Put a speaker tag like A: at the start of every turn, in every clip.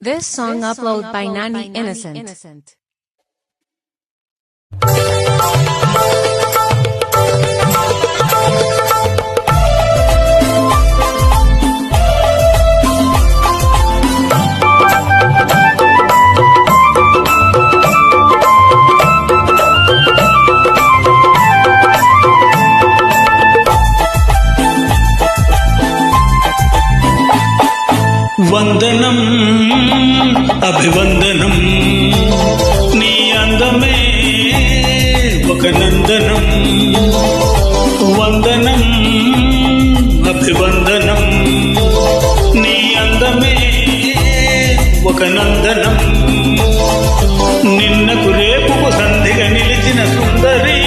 A: This song uploaded by Nani Innocent.
B: వందనం అభివందనం నీ అందమే ఒక నందనం వందనం అభివందనం నీ అందమే ఒక నందనం నిన్నకు రేపుకు సంధిగా నిలిచిన సుందరి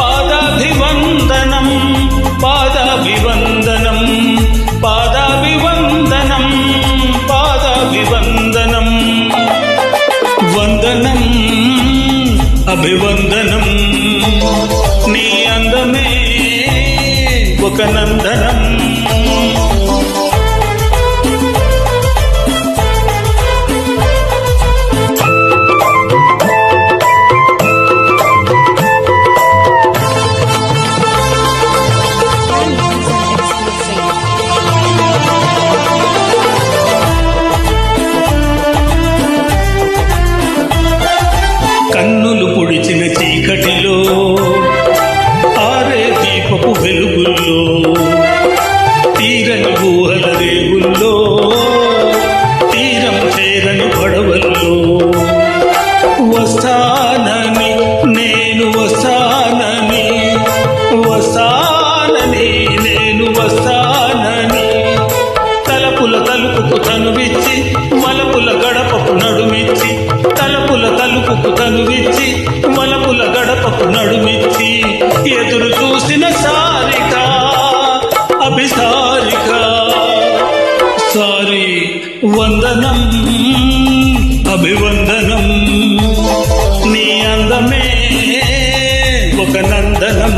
B: పాదాభివందనం పాదాభివందనం పాదాభివందనం పాదాభివందనం వందనం అభివందనం నీ అందమే ఒక నందనం కన్నులు పొడిచిన చీకటిలో ఆరే దీపపు వెలుగుల్లో తీరని ఊహల రేగుల్లో తీరం చేరని పడవల్లో వస్తానని నేను వస్తానని వస్తానని నేను వస్తానని తలపుల తలుపుకు తనువిచ్చి మలపుల గడపకు నడుమిచ్చి తలపుల తలుపుకు తనువిచ్చి మలపుల గడపకు నడుమిచ్చి ఎదురు చూసిన సారిక అభిసారిక సారి వందనం అభివందనం నీ అందమే ఒక నందనం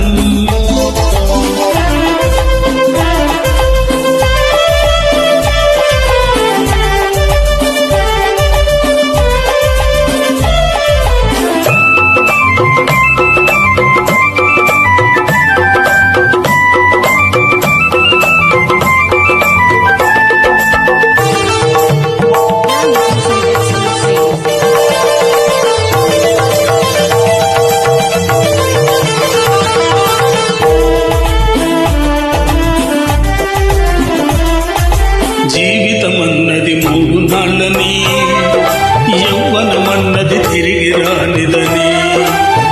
B: జీవితమన్నది మూడు నాళ్ళని యవ్వనమన్నది తిరిగి రానిదని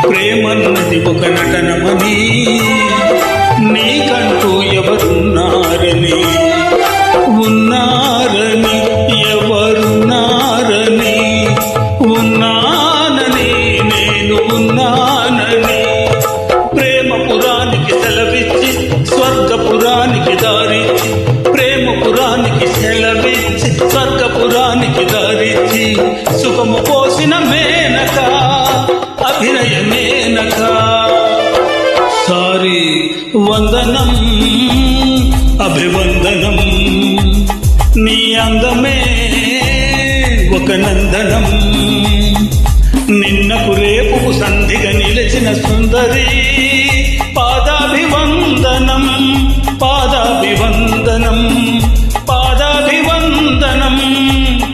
B: ప్రేమన్నది ఒక నటనమని నీకంటూ ఎవరున్నారని ఉన్నారని ఎవరున్నారని ఉన్నానని నేను ఉన్నానని ప్రేమపురానికి సెలవిచ్చి స్వర్గపురానికి దారిచ్చి ప్రేమపురానికి సెలవిచ్చి స్వర్గపురానికి దారిచ్చి సుఖము పోసిన మేనక అభినయ మేనక సారి వందనం అభివందనం నీ అందమే ఒక నందనం నిన్నకు రేపుకు సంధిగా నిలిచిన సుందరి పాదాభివందనం పాదాభివందనం పాదాభివందనం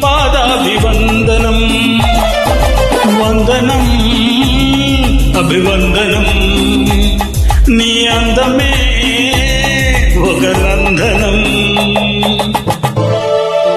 B: పాదాభివందనం వందనం అభివందనం నీ అందమే